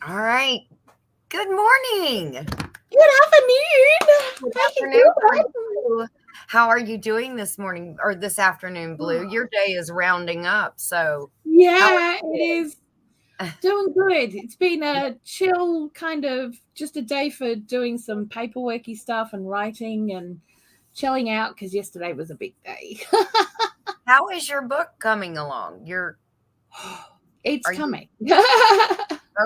All right. Good morning. Good afternoon. Good How you afternoon, doing? Blue. How are you doing this morning or this afternoon, Blue? Your day is rounding up. So, how are Yeah, it you is doing good. It's been a chill kind of just a day for doing some paperworky stuff and writing and chilling out because yesterday was a big day. How is your book coming along? It's Are you coming.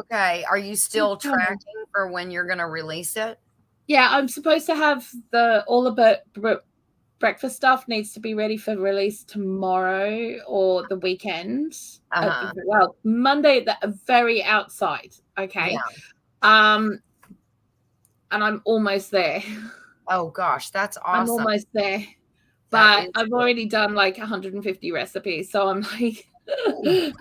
okay? Are you It's still coming. tracking for when you're going to release it? Yeah, I'm supposed to have all the breakfast stuff needs to be ready for release tomorrow or the weekend. Uh-huh. Well, Monday at the very outside. Okay. Yeah. Um, and I'm almost there. Oh gosh, that's I'm awesome. almost there. That But is I've already done like 150 recipes, so I'm like good.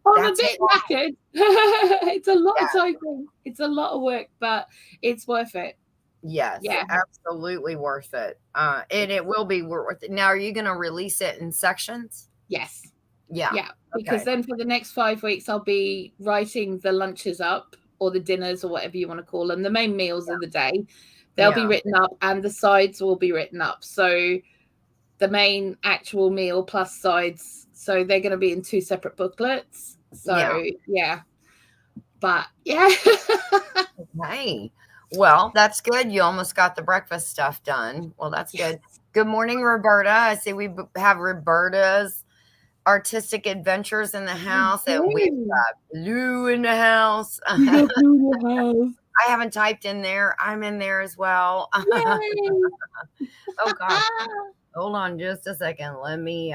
I'm a That's bit knackered. It's a lot of yeah. typing. It's a lot of work, but it's worth it. Yes, Yeah. absolutely worth it. And it will be worth it. Now, are you going to release it in sections? Yes. Yeah. Yeah. Because Okay. then for the next 5 weeks, I'll be writing the lunches up or the dinners or whatever you want to call them, the main meals of the day. They'll be Yeah. written up and the sides will be written up. So the main actual meal plus sides. So they're going to be in two separate booklets. Yeah. So yeah. But yeah. Okay. Well, that's good. You almost got the breakfast stuff done. Well, that's Yes. good. Good morning, Roberta. I see we have Roberta's Artistic Adventures in the We house, and we've do. got Blue in the house. We I got Blue in the house. haven't typed in there. I'm in there as well. Yay. Oh gosh. Hold on just a second. Let me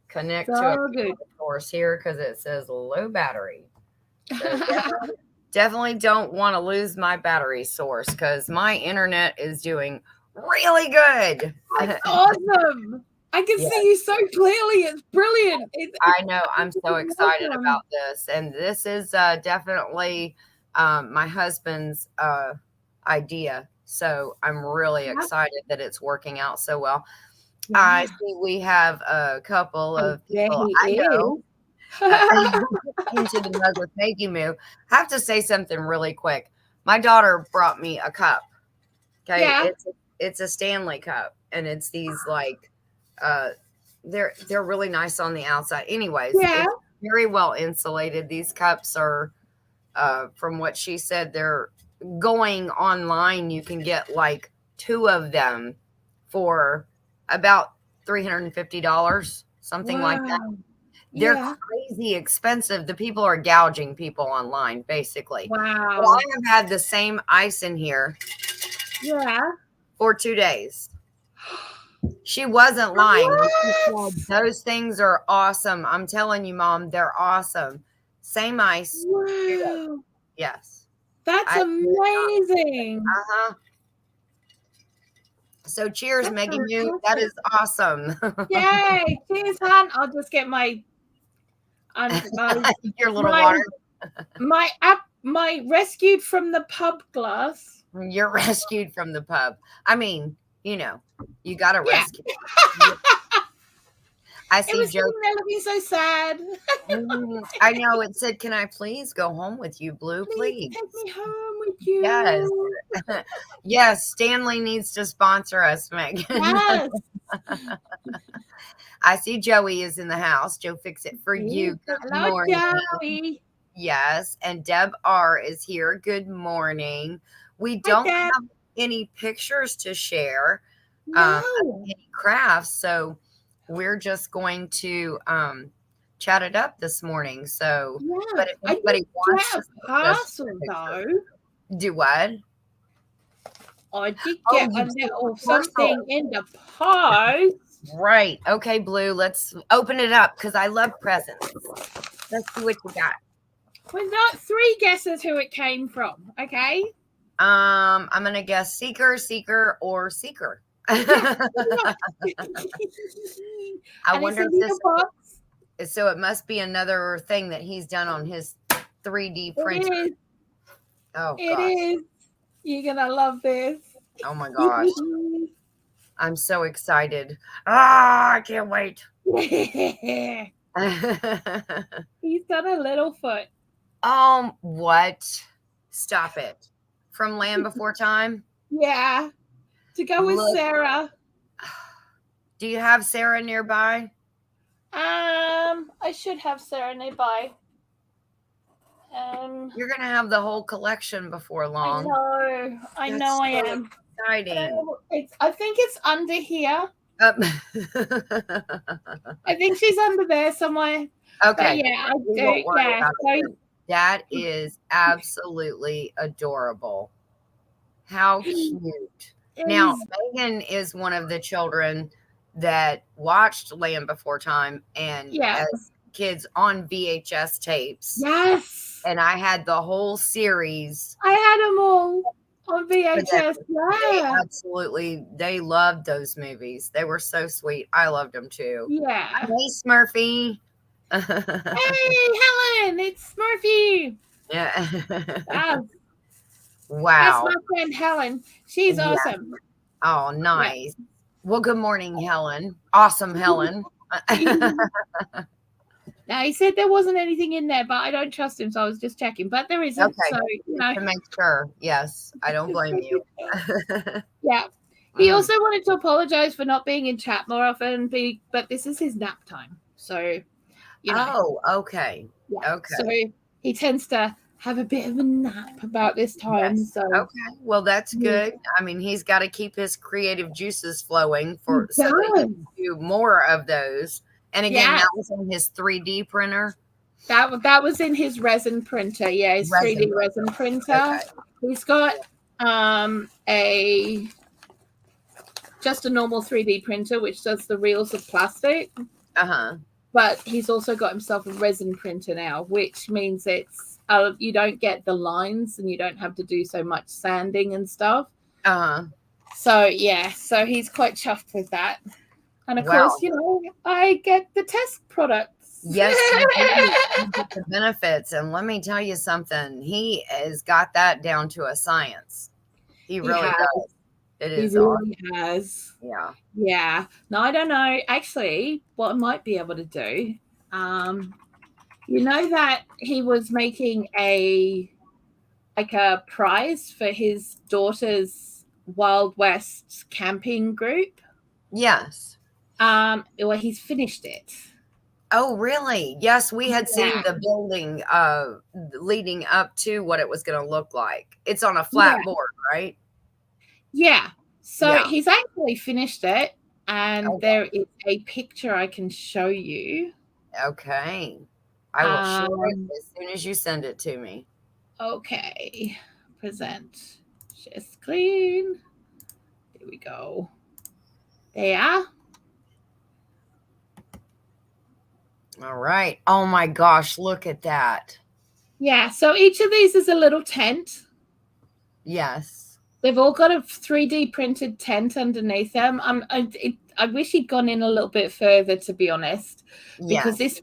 connect to a So good. power source here because it says low battery. So definitely don't want to lose my battery source because my internet is doing really good. That's awesome. I can Yeah, see you so clearly. It's brilliant. I know. I'm so It's excited about awesome. this. And this is definitely my husband's idea. So I'm really Yeah. excited that it's working out so well. I Yeah. see we have a couple Oh, of there people he I know. is. Uh, into the mug with Maggie Moo. I have to say something really quick. My daughter brought me a cup. Okay, Yeah. it's a Stanley cup, and it's these like, uh, they're really nice on the outside. Anyways, Yeah. it's very well insulated. These cups are, from what she said, they're going online. You can get like two of them for about $350, something like that. Wow. They're Yeah. crazy expensive. The people are gouging people online, basically. Well, I Wow. have had the same ice in here Yeah. for 2 days. She wasn't lying when she What? said, "Those things are awesome." I'm telling you, Mom, they're awesome. Same ice, 2 days. Wow. Yes. That's I amazing. uh-huh. So cheers, That's Maggie Moo. That fantastic. is awesome. Yay. Cheers, Han. I'll just get my my Your little my water. my rescued from the pub glass. You're rescued from the pub. I mean, you gotta Yeah. rescue. I It see was Joe. sitting there looking so sad. I know it said, "Can I please go home with you, Blue? Please Please." take me home with Yes. you. Yes, Stanley needs to sponsor us, Megan. Yes. I see Joey is in the house. Joe Fix It for you. Good Hello, morning. Joey. Yes, and Deb R is here. Good morning. We Hi, don't Dad. have any pictures to share, of No. any crafts, so we're just going to chat it up this morning. So, Yeah. but if I did anybody get wants to a send us parcel a picture, though. do what? I did Oh, get you a did little a parcel. something in the post. Right. Okay, Blue. Let's open it up because I love presents. Let's see what you got. We've got three guesses who it came from. Okay. I'm gonna guess seeker, seeker, or seeker. Yes. I And it's wonder a if little this. box. So it must be another thing that he's done on his 3D It printer. is. Oh It gosh. is. You're gonna love this. Oh my gosh. I'm so excited. Ah, I can't wait. He's done a little What? Stop it. From Land Before Time? Yeah. To go with Look, Sarah. do you have Sarah nearby? I should have Sarah nearby. You're gonna have the whole collection before long. I That's know I so am. exciting. I think it's under here. Um, I think she's under there somewhere. But okay, yeah, I we do. won't worry Yeah. about it. So That is absolutely adorable. How cute. Now, is Megan is one of the children that watched Land Before Time and yeah. as kids on VHS tapes. Yes. And I had the whole series I had them all on for them. VHS. Yeah. They loved those movies. They were so sweet. I loved them too. Yeah. Hey, Smurfy. Hey, Helen, it's Smurfy. Yeah. Wow. That's Wow. my friend Helen. She's Yeah. awesome. Oh, nice. Yeah. Well, good morning, Helen. Awesome, Helen. Now, he said there wasn't anything in there, but I don't trust him, so I was just checking. But there isn't. Okay. So, you know. To make sure. Yes. I don't blame you. Yeah. He also wanted to apologize for not being in chat more often, but this is his nap time. So, you know. Oh, okay. Yeah. Okay. So he tends to have a bit of a nap about this time. Yes. So okay. Well, that's good. I mean, he's got to keep his creative juices flowing so that he can do more of those. And again, that was in his 3D printer. That was in his resin printer. Yeah, his 3D resin printer. Okay. He's got just a normal 3D printer, which does the reels of plastic. But he's also got himself a resin printer now, which means it's you don't get the lines and you don't have to do so much sanding and stuff. So yeah, so he's quite chuffed with that. And of course, you know, I get the test products. Yes, you get the benefits. And let me tell you something. He has got that down to a science. He really does. It is awesome. He really has. Yeah. Yeah. No, I don't know. Actually, what I might be able to do, you know that he was making a prize for his daughter's Wild West camping group? Yes. Well, he's finished it. Oh, really? Yes, we had seen the building leading up to what it was going to look like. It's on a flat board, right? Yeah. So he's actually finished it, and there is a picture I can show you. Okay. I will share it as soon as you send it to me. Okay. Present. Share screen. Here we go. There. All right. Oh my gosh, look at that. Yeah, so each of these is a little tent. Yes. They've all got a 3D printed tent underneath them. I wish he'd gone in a little bit further, to be honest, because this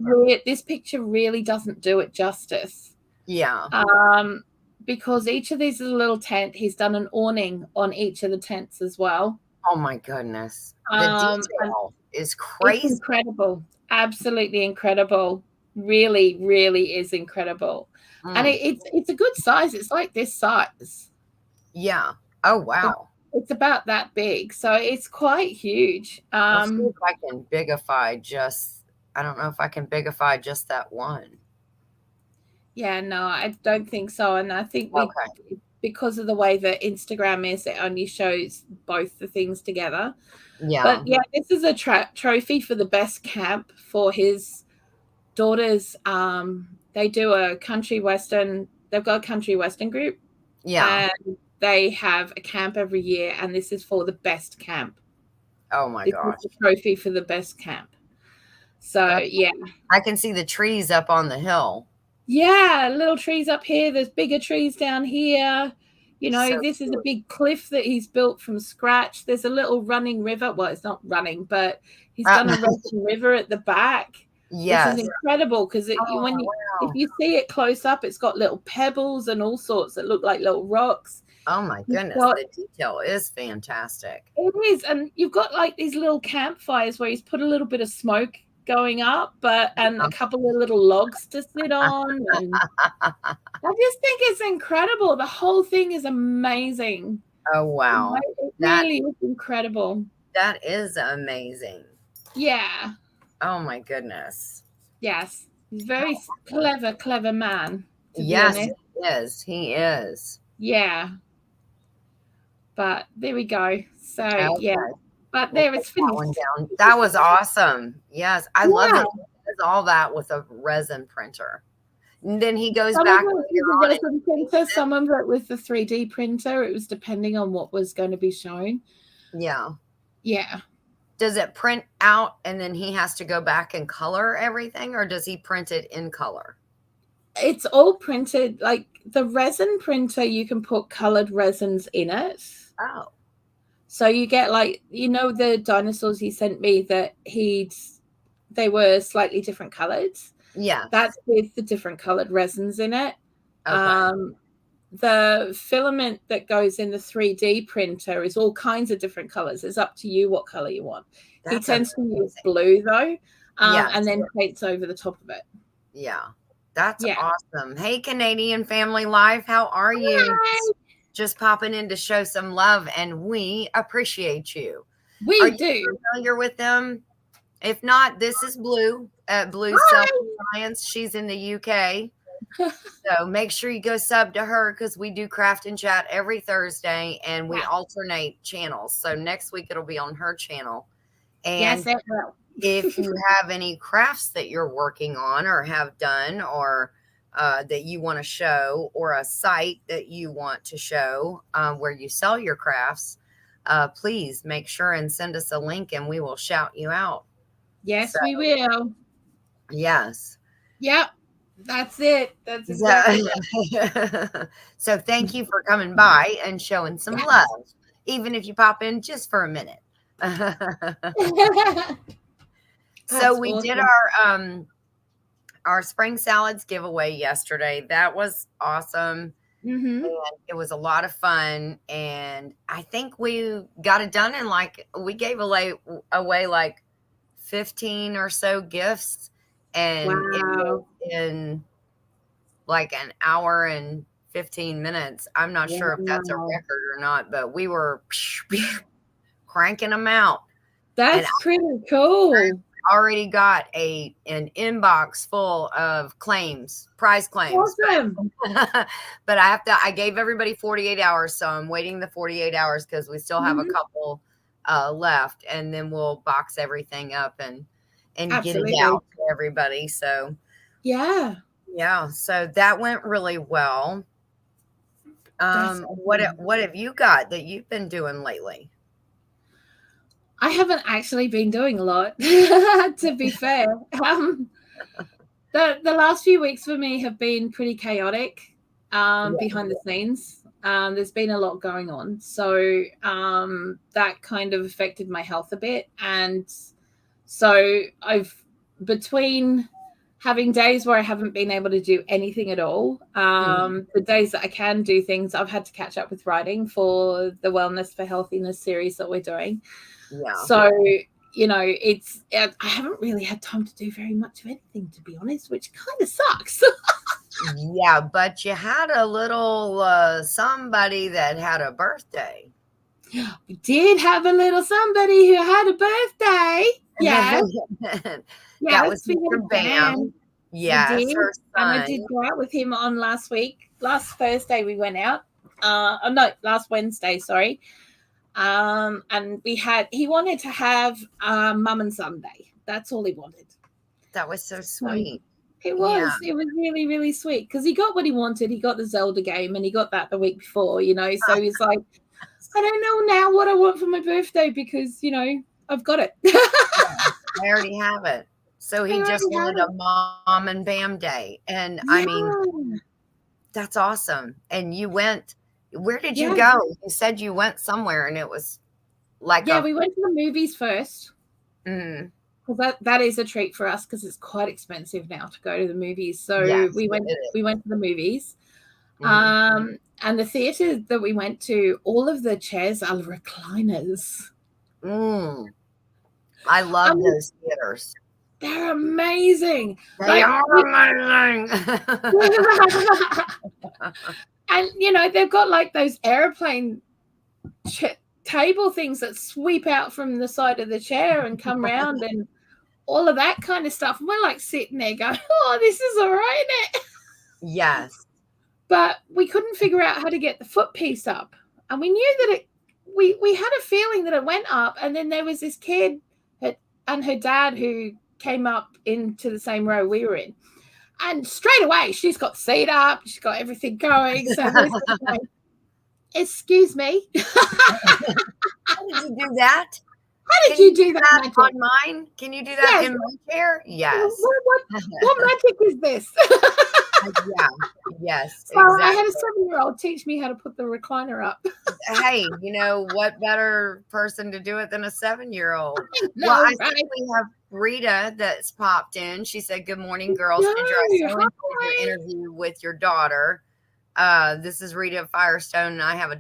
picture really doesn't do it justice. Yeah. Because each of these is a little tent. He's done an awning on each of the tents as well. Oh my goodness. The detail is crazy. It's incredible. Absolutely incredible. Really, really is incredible. And it's a good size. It's like this size. Yeah. Oh, wow. It's about that big. So it's quite huge. Let's see if I can bigify I don't know if I can bigify just that one. Yeah, no, I don't think so. And I think because of the way that Instagram is, it only shows both the things together. Yeah. But yeah, this is a trophy for the best camp for his daughters. They do a country western. They've got a country western group. Yeah. And they have a camp every year, and this is for the best camp. Oh my gosh. This is a trophy for the best camp. So yeah. I can see the trees up on the hill. Yeah, little trees up here. There's bigger trees down here. You know, this is a big cliff that he's built from scratch. There's a little running river. Well, it's not running, but he's done a running river at the back. Yes. This is incredible because if you see it close up, it's got little pebbles and all sorts that look like little rocks. Oh my goodness, the detail is fantastic. It is. And you've got like these little campfires where he's put a little bit of smoke going up, and a couple of little logs to sit on. And I just think it's incredible. The whole thing is amazing. Oh, wow. It really is incredible. That is amazing. Yeah. Oh, my goodness. Yes. He's a very clever man. Yes, he is. He is. Yeah. But there we go. So, yeah. But there it's finished. That was awesome. Yes. I love that he does all that with a resin printer. And then he goes back with the resin printer, some of it with the 3D printer. It was depending on what was going to be shown. Yeah. Yeah. Does it print out and then he has to go back and color everything, or does he print it in color? It's all printed. Like the resin printer, you can put colored resins in it. Oh. So you get like, the dinosaurs he sent me that they were slightly different colors. Yeah. That's with the different colored resins in it. Okay. The filament that goes in the 3D printer is all kinds of different colors. It's up to you what color you want. He tends to use blue though, and then paints over the top of it. Yeah. That's awesome. Hey, Canadian Family Life, how are you? Hi. Just popping in to show some love, and we appreciate you. We do. Familiar with them? If not, this is Blue at Blue Self Science. She's in the UK. So make sure you go sub to her, because we do Craft and Chat every Thursday, and we alternate channels. So next week it'll be on her channel. And yes, it will. If you have any crafts that you're working on or have done, or that you want to show, or a site that you want to show where you sell your crafts, please make sure and send us a link and we will shout you out. Yes, we will. Yes. Yep. That's it. That's exactly it. So thank you for coming by and showing some love, even if you pop in just for a minute. So we did our spring salads giveaway yesterday. That was awesome. Mm-hmm. And it was a lot of fun. And I think we got it done in we gave away like 15 or so gifts. And it was in like an hour and 15 minutes. I'm not sure if that's a record or not, but we were cranking them out. That's pretty cool. Already got an inbox full of prize claims. Awesome. But I gave everybody 48 hours. So I'm waiting the 48 hours because we still have a couple left, and then we'll box everything up and get it out to everybody. So yeah. So that went really well. What have you got that you've been doing lately? I haven't actually been doing a lot, to be fair. The last few weeks for me have been pretty chaotic behind the scenes. There's been a lot going on. So that kind of affected my health a bit. And so between having days where I haven't been able to do anything at all, the days that I can do things, I've had to catch up with writing for the Wellness for Healthiness series that we're doing. Yeah. So, I haven't really had time to do very much of anything, to be honest, which kind of sucks. Yeah, but you had a little somebody that had a birthday. We did have a little somebody who had a birthday. Yeah. That was Mr. Bam. Yeah. And I did go out with him on last Thursday we went out. Last Wednesday, sorry. And he wanted to have mum and son day. That's all he wanted. That was so sweet. It was really, really sweet, because he got what he wanted. He got the Zelda game, and he got that the week before, so he's like, I don't know now what I want for my birthday, because I've got it. I already have it. So he just wanted a mom and Bam day. And I mean, that's awesome. And you went, where did you go? You said you went somewhere, and it was like we went to the movies first. Well, that is a treat for us, because it's quite expensive now to go to the movies. So we went to the movies. And the theater that we went to, all of the chairs are recliners. I love those theaters. They're amazing. They are amazing. And they've got like those airplane table things that sweep out from the side of the chair and come round and all of that kind of stuff. And we're like sitting there going, oh, this is all right, isn't it? Yes. But we couldn't figure out how to get the foot piece up. And we knew that we had a feeling that it went up. And then there was this kid and her dad who came up into the same row we were in. And straight away, she's got the seat up. She's got everything going. So we're like, excuse me. How did you do that? How did you do that on mine? Can you do that in my chair? Yes. What magic is this? Yeah. Yes. So exactly. I had a 7-year-old teach me how to put the recliner up. Hey, what better person to do it than a 7-year-old? Well, I think we have Rita that's popped in. She said, "Good morning, girls. Did you enjoy your interview with your daughter? This is Rita Firestone, and I have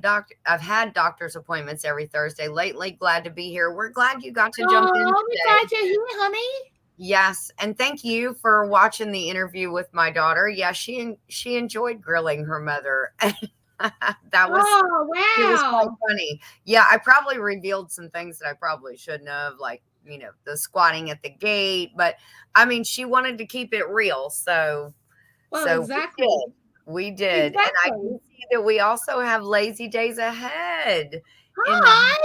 I've had doctor's appointments every Thursday lately. Glad to be here. We're glad you got to jump in. We're glad you're here, honey. Yes, and thank you for watching the interview with my daughter. Yeah, she enjoyed grilling her mother. That was It was quite funny. Yeah, I probably revealed some things that I probably shouldn't have, like the squatting at the gate. But I mean, she wanted to keep it real, so exactly. We did. Exactly. And I can see that we also have lazy days ahead. Hi.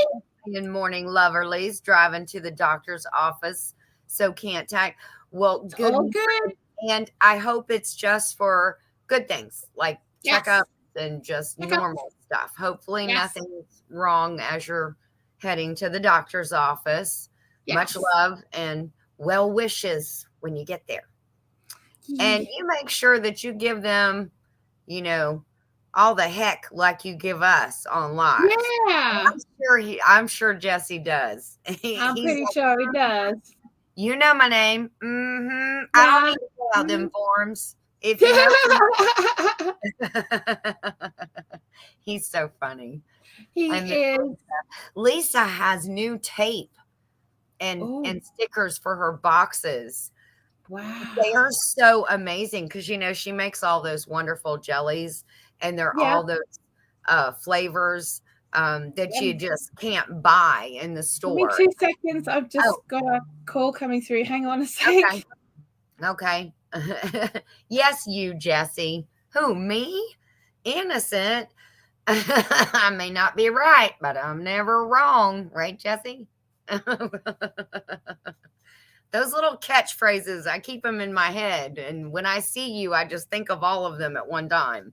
In morning loverlies driving to the doctor's office. So can't tag. Well, good. All good. And I hope it's just for good things like checkups and just normal stuff. Hopefully nothing's wrong as you're heading to the doctor's office. Yes. Much love and well wishes when you get there. And you make sure that you give them all the heck like you give us on live. Yeah. I'm sure Jesse does. I'm pretty sure he does. You know my name. Mm-hmm. Yeah. I don't need to fill out them forms. If you know He's so funny. He is. Lisa has new tape and stickers for her boxes. Wow. They are so amazing because, she makes all those wonderful jellies and they're all those flavors that you just can't buy in the store. Give me 2 seconds. I've just got a call coming through. Hang on a sec. Okay. Yes, you, Jesse. Who, me? Innocent. I may not be right, but I'm never wrong. Right, Jesse? Those little catchphrases, I keep them in my head. And when I see you, I just think of all of them at one time.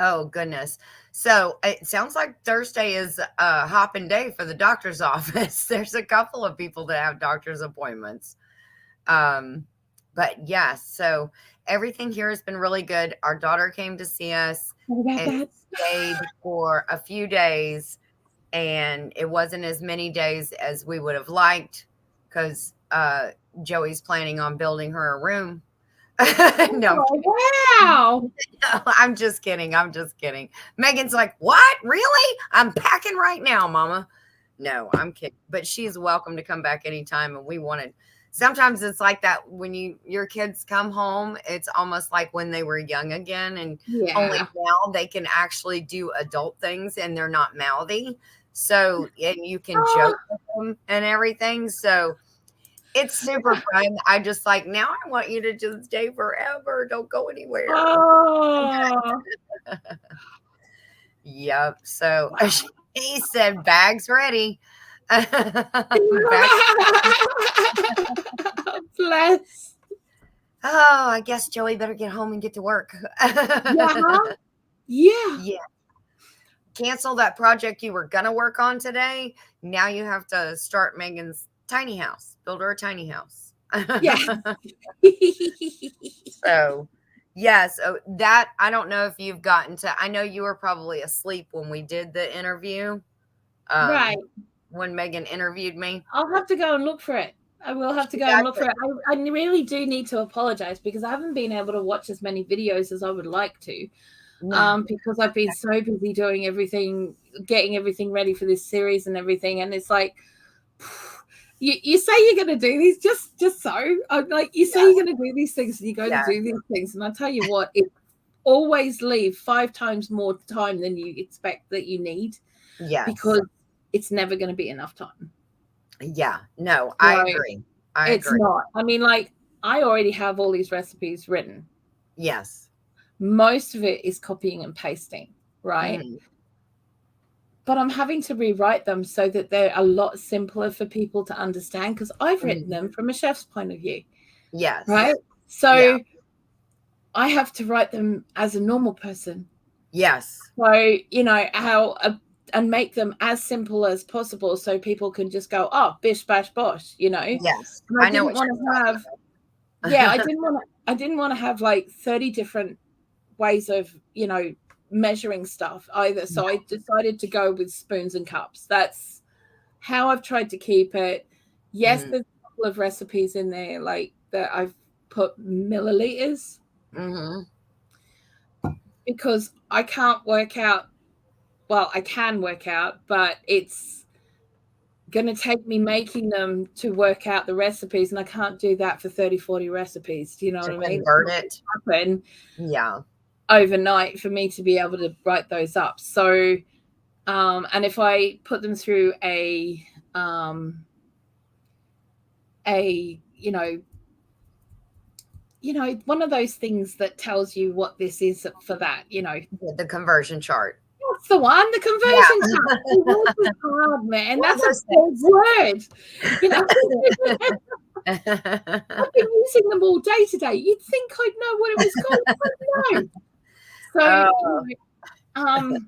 Oh, goodness. So it sounds like Thursday is a hopping day for the doctor's office. There's a couple of people that have doctor's appointments. But yes, so everything here has been really good. Our daughter came to see us and stayed for a few days. And it wasn't as many days as we would have liked because Joey's planning on building her a room. No. Wow. No, I'm just kidding. Megan's like, what? Really? I'm packing right now, Mama. No, I'm kidding. But she's welcome to come back anytime. And sometimes it's like that when your kids come home, it's almost like when they were young again. And only now they can actually do adult things and they're not mouthy. So, and you can joke with them and everything. So it's super fun. I just now I want you to just stay forever. Don't go anywhere. Oh. Yep. So he said, bags ready. Bless. Oh, I guess Joey better get home and get to work. Yeah. Cancel that project you were going to work on today. Now you have to start Megan's tiny house. Build her a tiny house. Yeah. So, yes. That, I don't know if you've gotten to, I know you were probably asleep when we did the interview. Right. When Megan interviewed me. I'll have to go and look for it. I will have to go and look for it. I really do need to apologize because I haven't been able to watch as many videos as I would like to. Because I've been so busy doing everything, getting everything ready for this series and everything. And it's like, you say you're going to do these just so. I'm like, you say you're going to do these things and you go to do these things. And I tell you what, it always leave 5 times more time than you expect that you need. Yes. Because it's never going to be enough time. Yeah. No, I agree. It's not. I mean, like, I already have all these recipes written. Yes. Most of it is copying and pasting, right? Mm-hmm. But I'm having to rewrite them so that they're a lot simpler for people to understand because I've written them from a chef's point of view. Yes. Right? So I have to write them as a normal person. Yes. So, you know, and make them as simple as possible so people can just go, oh, bish, bash, bosh, you know? Yes. And I didn't want to have, I didn't want to have like 30 different ways of, you know, measuring stuff either. So I decided to go with spoons and cups. That's how I've tried to keep it. Yes, there's a couple of recipes in there like that I've put milliliters because I can't work out. Well, I can work out, but it's going to take me making them to work out the recipes, and I can't do that for 30, 40 recipes. Do you know what I mean? Convert it. Happen. Yeah. Overnight for me to be able to write those up. So, and if I put them through a you know, one of those things that tells you what this is for that, you know, the conversion chart. That's the one, the conversion chart. That's hard, man. That's a big word. You know, I've been using them all day today. You'd think I'd know what it was called. No. So,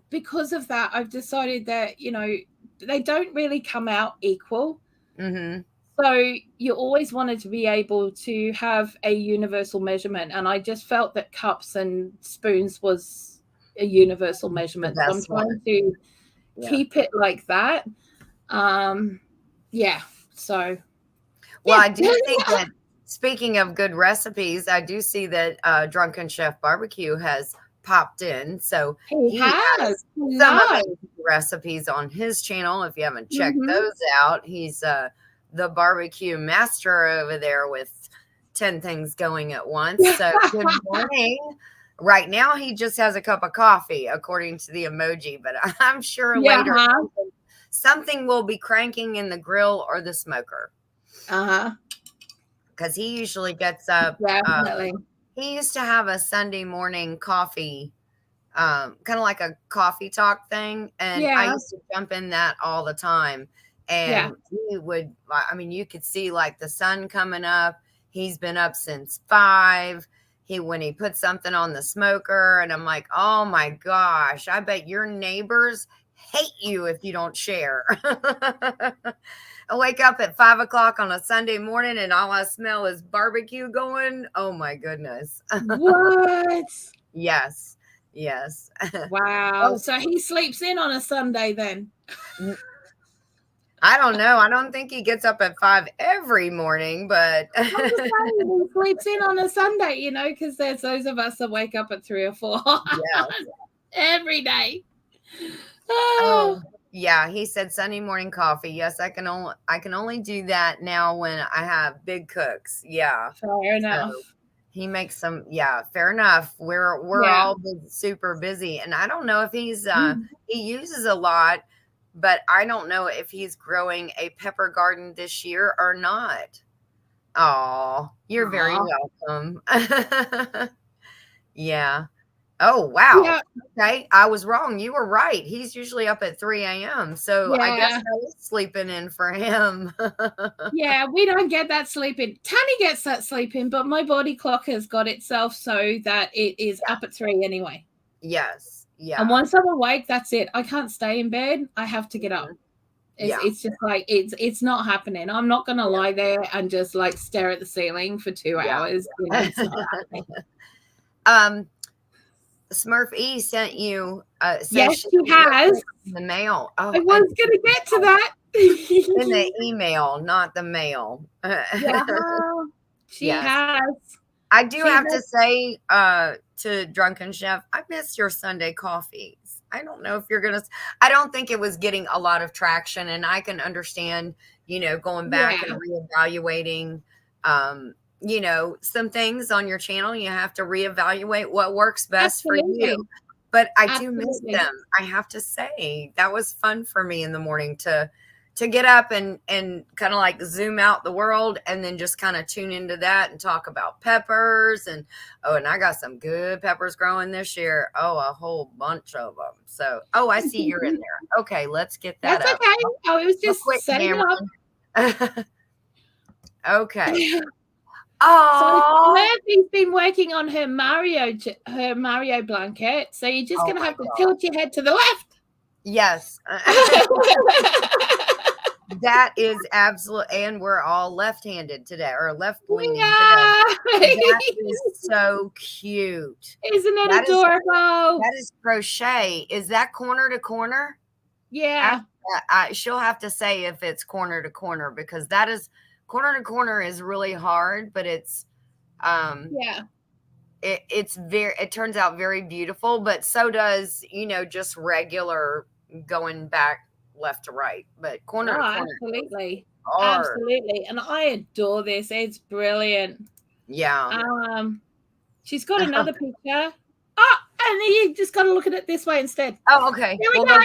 because of that, I've decided that, you know, they don't really come out equal. Mm-hmm. So you always wanted to be able to have a universal measurement. And I just felt that cups and spoons was a universal measurement. So I'm trying to keep it like that. So. Well, I do think that, speaking of good recipes, I do see that Drunken Chef Barbecue has popped in. So he has some of the recipes on his channel. If you haven't checked those out, he's the barbecue master over there with 10 things going at once. So good morning. Right now, he just has a cup of coffee, according to the emoji, but I'm sure later something will be cranking in the grill or the smoker. Because he usually gets up. Definitely. He used to have a Sunday morning coffee, kind of like a coffee talk thing. And I used to jump in that all the time. And he would, I mean, you could see like the sun coming up. He's been up since 5. When he put something on the smoker, and I'm like, oh my gosh, I bet your neighbors hate you if you don't share. I wake up at 5 o'clock on a Sunday morning and all I smell is barbecue going. Oh my goodness. What? Yes. Wow. So he sleeps in on a Sunday then? I don't know. I don't think he gets up at 5 every morning, but I'm just saying, he sleeps in on a Sunday, you know, because there's those of us that wake up at 3 or 4 every day. Oh, yeah. He said Sunday morning coffee. Yes, I can only do that now when I have big cooks. Yeah, fair enough. So he makes some. Yeah, fair enough. We're all super busy, and I don't know if he's he uses a lot. But I don't know if he's growing a pepper garden this year or not. Oh, you're very welcome. Yeah. Oh, wow. Yeah. Okay. I was wrong. You were right. He's usually up at 3 a.m. So I guess I was sleeping in for him. Yeah, we don't get that sleeping. Tanny gets that sleeping, but my body clock has got itself so that it is up at 3 anyway. Yes. Yeah. And once I'm awake, that's it. I can't stay in bed. I have to get up. It's just like it's not happening. I'm not gonna lie there and just like stare at the ceiling for 2 hours. You know, it's not happening. Smurf E sent you yes, she has in the mail. Oh, I was gonna get to that. In the email, not the mail. She has. I do have to say to Drunken Chef, I miss your Sunday coffees. I don't know if you're gonna. I don't think it was getting a lot of traction, and I can understand, going back and Yeah, reevaluating, some things on your channel. You have to reevaluate what works best for you. absolutely. But I do miss Absolutely. them. I have to say that was fun for me in the morning to get up and kind of like zoom out the world and then just kind of tune into that and talk about peppers and I got some good peppers growing this year. Oh, a whole bunch of them. So, I see you're in there. Okay, let's get that That's up. okay. Oh, it was Real just quick, setting up. Cameron. Okay. So Oh, Murphy's been working on her Mario blanket. So you're just oh gonna my have to God. tilt your head to the left. Yes. That is absolute, and we're all left-handed today, or left-leaning today. That is so cute. Isn't it That is adorable? that is crochet. Is that corner to corner? Yeah. She'll have to say if it's corner to corner because that is corner to corner is really hard, but it's Yeah. it turns out very beautiful, but so does, just regular going back left to right, but corner to Oh, corner absolutely. hard. Absolutely. And I adore this. It's brilliant. Yeah. She's got another picture. Oh, and you just got to look at it this way instead. Oh, okay. Here we We'll go.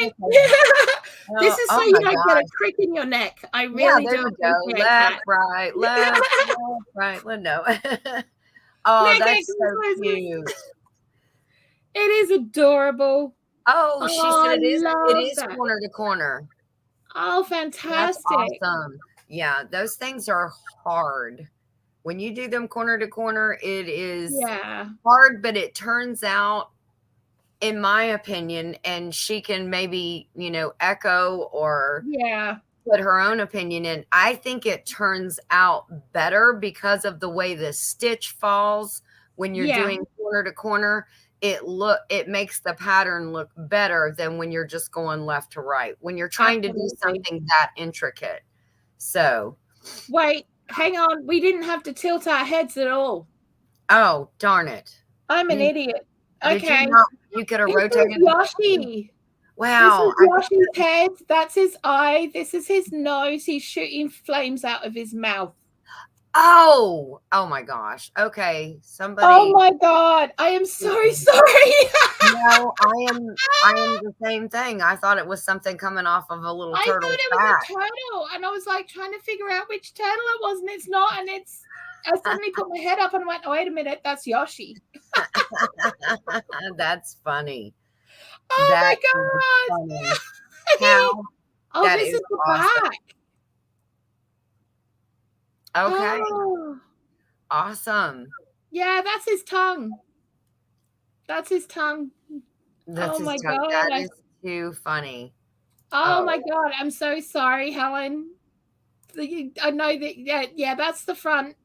This is so you my don't get a gosh. crick in your neck. I Yeah, really there do we go. appreciate Left, that. right, left, right. Well, no. Oh, Neck that's so exercises. cute. It is adorable. Oh, she Oh, said I it love is that. corner to corner. Oh, That's fantastic. awesome. Yeah, those things are hard. When you do them corner to corner, it is Yeah. hard, but it turns out, in my opinion, and she can maybe, echo or Yeah. put her own opinion in. I think it turns out better because of the way the stitch falls when you're Yeah. doing corner to corner. It makes the pattern look better than when you're just going left to right, when you're trying to do Absolutely. something that intricate. So, Wait, hang on. We didn't have to tilt our heads at all. oh, darn it. I'm an idiot. Did you Okay. not? You could have This is rotated. Yoshi. Wow. This is Yoshi's head. That's his eye. This is his nose. He's shooting flames out of his mouth. Oh my gosh. Okay. Somebody. Oh my God. I am so sorry. No, I am the same thing. I thought it was something coming off of a little I turtle thought it back. was a turtle. And I was like trying to figure out which turtle it was, and it's not. And I suddenly put my head up and I went, oh, wait a minute, that's Yoshi. That's funny. Oh That my God. is funny. Oh, this is the awesome. back. Okay. Oh. Awesome. Yeah, that's his tongue. That's his tongue. That's oh my tongue. God. That is too funny. Oh my God. I'm so sorry, Helen. I know that. Yeah, that's the front.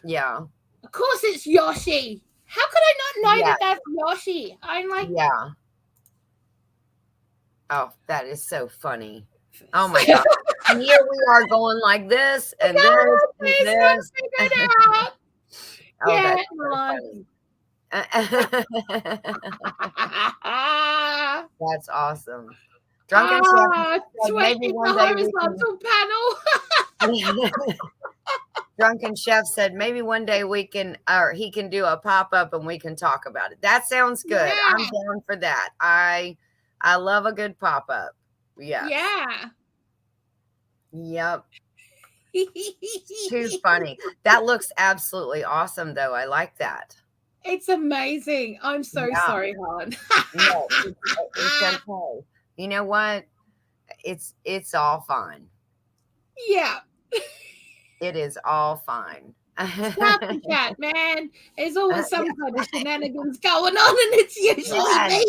Yeah. Of course it's Yoshi. How could I not know that that's Yoshi? I'm like, yeah. Oh, that is so funny. Oh my God. And here we are going like this and this and this. Oh, yeah, that's so funny. That's awesome. Drunken Chef said maybe one day horizontal panel. Drunken Chef said maybe one day we can, or he can do a pop-up and we can talk about it. That sounds good. Yeah. I'm down for that. I love a good pop-up. Yes. Yeah. Yep. Too funny. That looks absolutely awesome, though. I like that. It's amazing. I'm so sorry, Helen. No, it's okay. You know what? It's all fine. Yeah. It is all fine. Stop the chat, man. There's always some kind of shenanigans going on, and it's usually me.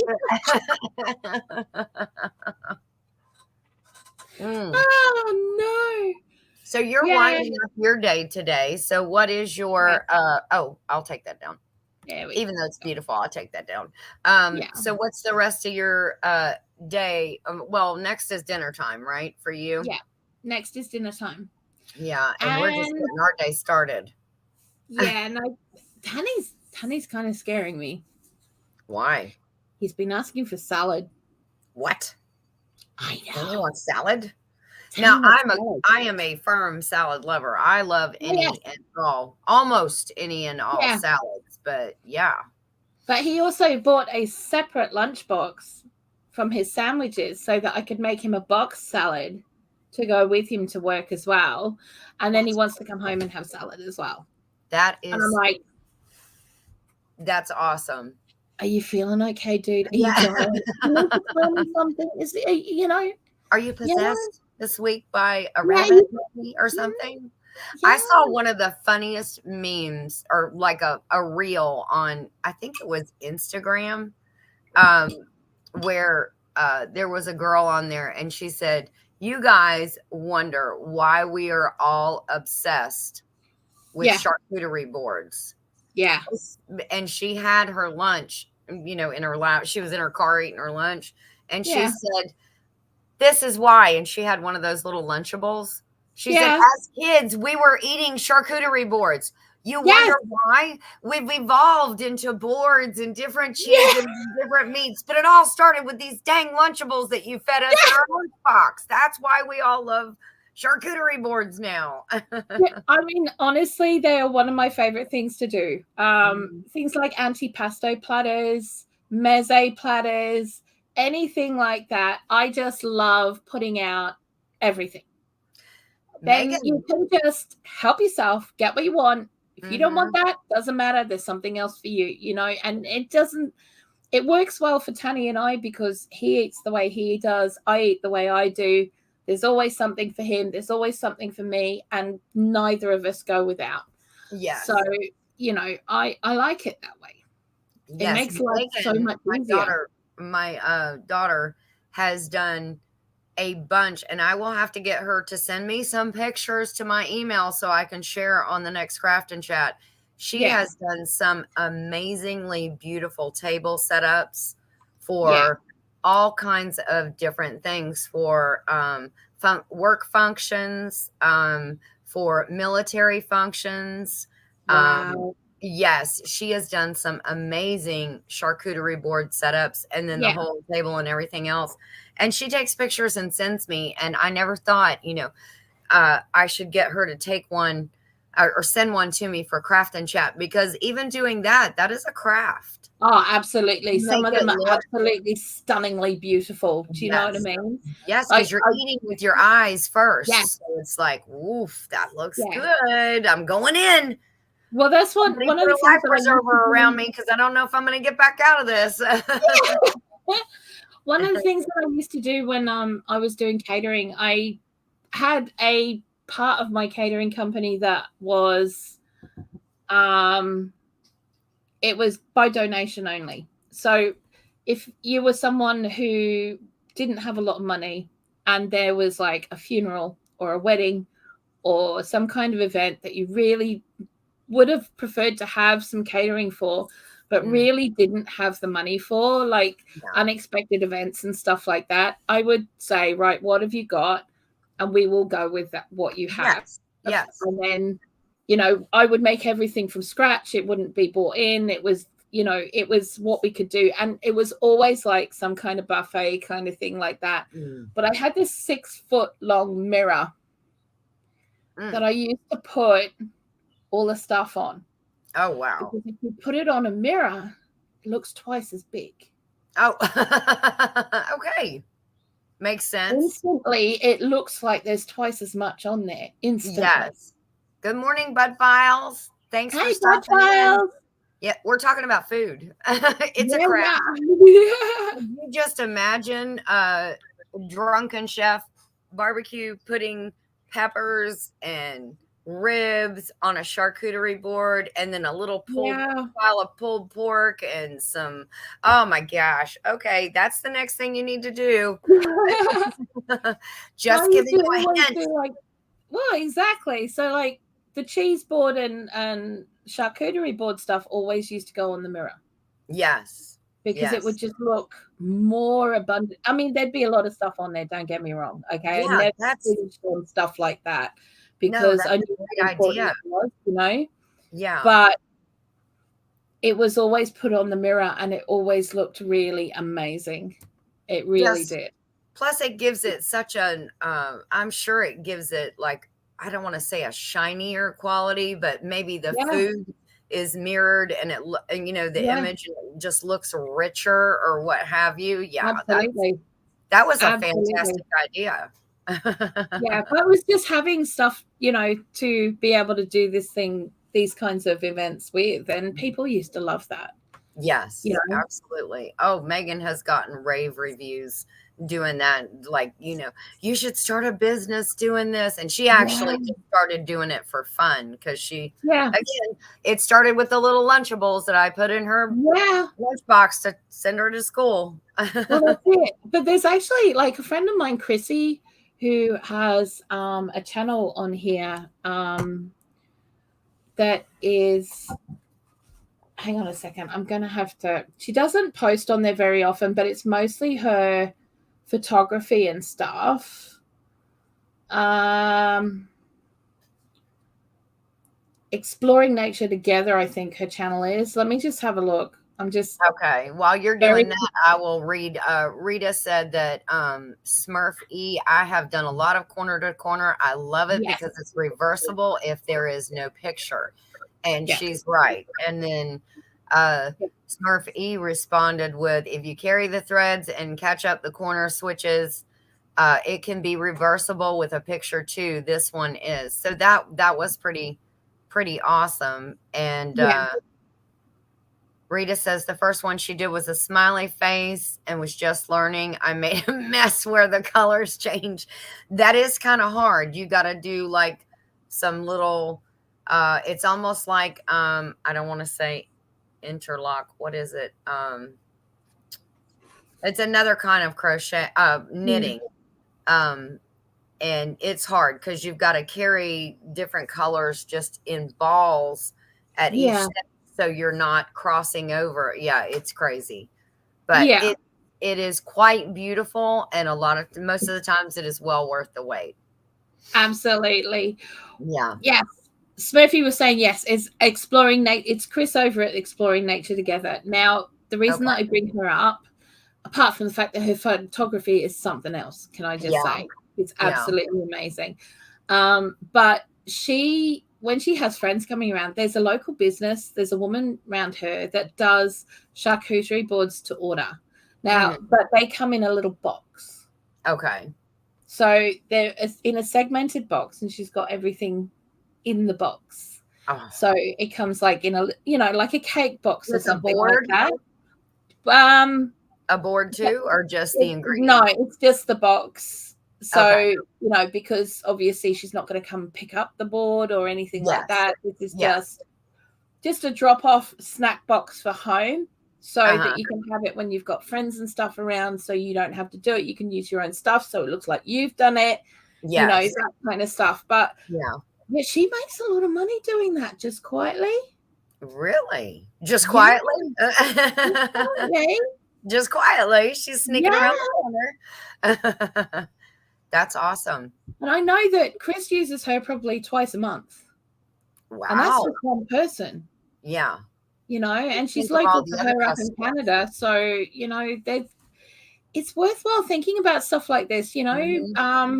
Oh no. So you're winding up your day today. So what is your I'll take that down. Even though it's beautiful, I'll take that down. So what's the rest of your day? Well, next is dinner time, right? For you? Yeah. Next is dinner time. Yeah, and we're just getting our day started. Yeah, no, Tanny's kind of scaring me. Why? He's been asking for salad. What? I know. And you want salad? Now I am a firm salad lover. I love any and all, almost any and all salads, but yeah. But he also bought a separate lunchbox from his sandwiches so that I could make him a box salad to go with him to work as well. And then he wants to come home and have salad as well. That is, and I'm like, that's awesome. Are you feeling okay, dude? Are you dying? You need to tell me something. Is it, Are you possessed this week by a rabbit or something? Yeah. I saw one of the funniest memes, or like a reel on, I think it was Instagram, where there was a girl on there and she said, you guys wonder why we are all obsessed with charcuterie boards. Yeah. And she had her lunch, in her lap. She was in her car eating her lunch. And she said, this is why. And she had one of those little Lunchables. She said, as kids, we were eating charcuterie boards. You wonder why? We've evolved into boards and different cheeses and different meats. But it all started with these dang Lunchables that you fed us in our lunchbox. That's why we all love charcuterie boards now. I mean, honestly, they are one of my favorite things to do. Things like antipasto platters, meze platters, anything like that. I just love putting out everything. Then you can just help yourself, get what you want. If you don't want that, doesn't matter. There's something else for you, and it works well for Tanny and I because he eats the way he does. I eat the way I do. There's always something for him. There's always something for me, and neither of us go without. Yeah. So, I like it that way. It makes life so much easier. My daughter has done a bunch, and I will have to get her to send me some pictures to my email so I can share on the next Craft and Chat. She has done some amazingly beautiful table setups for all kinds of different things, for work functions, for military functions. Wow. Yes, she has done some amazing charcuterie board setups, and then the whole table and everything else. And she takes pictures and sends me. And I never thought, I should get her to take one or send one to me for Craft and Chat, because even doing that is a craft. Oh, absolutely. Some of them are absolutely stunningly beautiful. Do you know what I mean? Yes, because you're eating with your eyes first. Yes. So it's like, oof, that looks good. I'm going in. Well, that's one of the life preserver around me, because I don't know if I'm going to get back out of this. One of the things that I used to do when I was doing catering, I had a part of my catering company that was it was by donation only. So if you were someone who didn't have a lot of money and there was like a funeral or a wedding or some kind of event that you really would have preferred to have some catering for, but really didn't have the money for, like unexpected events and stuff like that, I would say, right, what have you got? And we will go with that, what you have. Yes. And then, I would make everything from scratch. It wouldn't be bought in. It was, it was what we could do. And it was always like some kind of buffet kind of thing like that. But I had this 6-foot-long mirror that I used to put all the stuff on. Oh, wow. Because if you put it on a mirror, it looks twice as big. Oh, okay. Makes sense. Instantly, it looks like there's twice as much on there. Instantly. Yes. Good morning, Bud Files. Thanks for stopping in. Yeah, we're talking about food. It's a craft. You just imagine drunken chef barbecue putting peppers and ribs on a charcuterie board, and then a little pile of pulled pork and some, oh my gosh. Okay, that's the next thing you need to do. Just giving you a hint. Well, exactly. So like the cheese board and charcuterie board stuff always used to go on the mirror. Yes. Because it would just look more abundant. I mean, there'd be a lot of stuff on there, don't get me wrong. Okay. Yeah, and that's stuff like that. Because I knew a great idea. Was, Yeah. But it was always put on the mirror and it always looked really amazing. It really did. Plus, it gives it such an, I'm sure it gives it like, I don't want to say a shinier quality, but maybe the food is mirrored and and the image just looks richer or what have you. Yeah, absolutely. That was a fantastic idea. Yeah, but it was just having stuff, to be able to do these kinds of events with, and people used to love that. Yes, absolutely. Oh, Megan has gotten rave reviews doing that. Like, you should start a business doing this. And she actually started doing it for fun because again, it started with the little Lunchables that I put in her lunchbox to send her to school. Well, that's it. But there's actually like a friend of mine, Chrissy, who has a channel on here that is, hang on a second, I'm going to have to, she doesn't post on there very often, but it's mostly her photography and stuff. Exploring Nature Together, I think her channel is. Let me just have a look. Okay. While you're doing that, I will read. Rita said that Smurf E, I have done a lot of corner to corner. I love it because it's reversible if there is no picture. And she's right. And then Smurf E responded with, if you carry the threads and catch up the corner switches, it can be reversible with a picture too. This one is. So that was pretty awesome. And Rita says the first one she did was a smiley face and was just learning. I made a mess where the colors change. That is kind of hard. You got to do like some little, it's almost like, I don't want to say interlock. What is it? It's another kind of crochet, knitting. And it's hard because you've got to carry different colors just in balls at each step. So you're not crossing over. Yeah, it's crazy. But it is quite beautiful. And most of the times it is well worth the wait. Absolutely. Yeah. Yes. Smurfy was saying yes, it's Exploring Nature. It's Chris over at Exploring Nature Together. Now, the reason that I bring her up, apart from the fact that her photography is something else, can I just say? It's absolutely amazing. But when she has friends coming around, there's a local business, there's a woman around her that does charcuterie boards to order. Now, but they come in a little box. Okay. So they're in a segmented box, and she's got everything in the box. So it comes like in a, like a cake box or something like that. A board too, or just the ingredients? No, it's just the box. So, because obviously she's not going to come pick up the board or anything like that. This is just a drop-off snack box for home so that you can have it when you've got friends and stuff around, so you don't have to do it. You can use your own stuff so it looks like you've done it, that kind of stuff. But she makes a lot of money doing that just quietly. Really? Just quietly? Just quietly. She's sneaking around the corner. That's awesome. And I know that Chris uses her probably twice a month. Wow. And that's just one person. Yeah. And she's local to her up in Canada. So, it's worthwhile thinking about stuff like this, Yeah.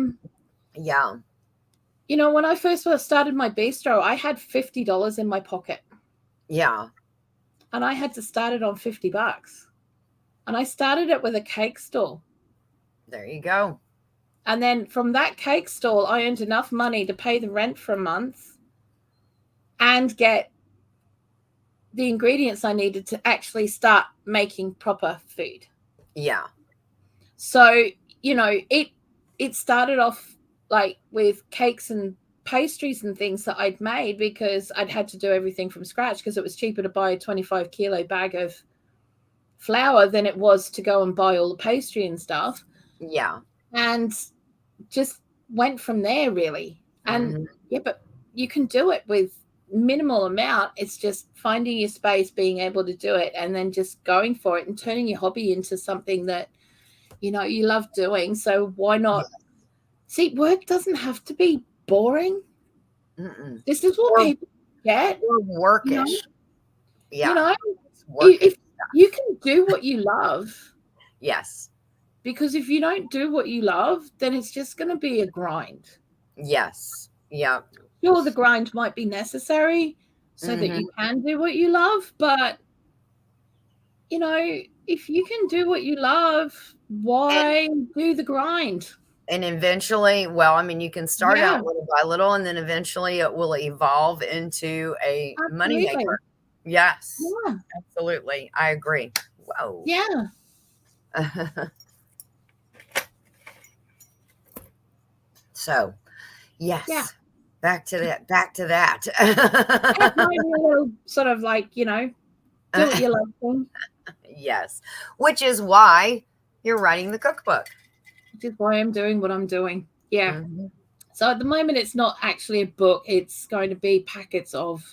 When I first started my bistro, I had $50 in my pocket. Yeah. And I had to start it on $50. And I started it with a cake stall. There you go. And then from that cake stall, I earned enough money to pay the rent for a month and get the ingredients I needed to actually start making proper food. Yeah. So, it started off like with cakes and pastries and things that I'd made because I'd had to do everything from scratch because it was cheaper to buy a 25-kilo bag of flour than it was to go and buy all the pastry and stuff. Yeah. And just went from there, really. And but you can do it with minimal amount. It's just finding your space, being able to do it, and then just going for it and turning your hobby into something that you love doing. So why not? See, work doesn't have to be boring. This is what people get. Or workish. If you can do what you love. Yes. Because if you don't do what you love, then it's just going to be a grind. Yes. Yeah. Sure, the grind might be necessary so that you can do what you love, but you know, if you can do what you love, why do the grind? And eventually, well, I mean, you can start out little by little, and then eventually it will evolve into a moneymaker. Yes. Yeah. Absolutely. I agree. Whoa. Yeah. So, yes. Yeah. Back to that. That's my little sort of like, you know, do what you love thing. Yes. Which is why you're writing the cookbook. Which is why I'm doing what I'm doing. Yeah. So at the moment, it's not actually a book. It's going to be packets of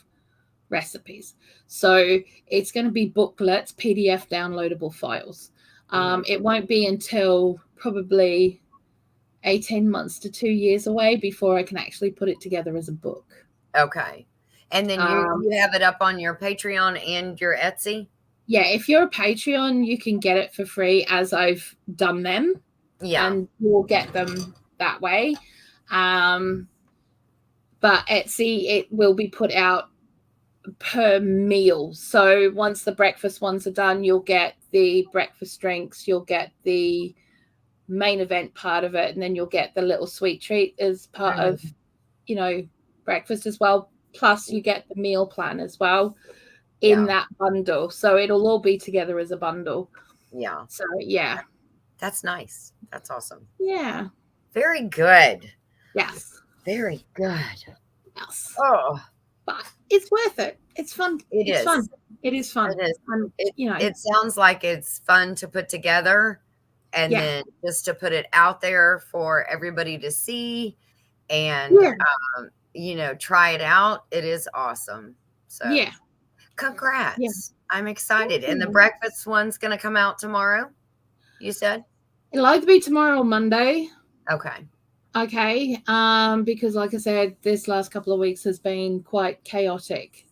recipes. So it's going to be booklets, PDF downloadable files. It won't be until probably 18 months to 2 years away before I can actually put it together as a book. Okay. And then you have it up on your Patreon and your Etsy? Yeah, if you're a Patreon, you can get it for free as I've done them. Yeah. And you'll get them that way. But Etsy, it will be put out per meal. So once the breakfast ones are done, you'll get the breakfast drinks, you'll get the main event part of it, and then you'll get the little sweet treat as part of, you know, breakfast as well. Plus you get the meal plan as well in that bundle. So it'll all be together as a bundle. Yeah. So yeah. That's nice. That's awesome. Yeah. Very good. Yes. Very good. Yes. Oh. But it's worth it. It's fun. It's fun. It is fun. It is. You know, it sounds like it's fun to put together and then just to put it out there for everybody to see and, you know, try it out. It is awesome. So congrats. Yeah. I'm excited. And the breakfast one's going to come out tomorrow, you said? It'll either be tomorrow or Monday. Okay. Because like I said, this last couple of weeks has been quite chaotic.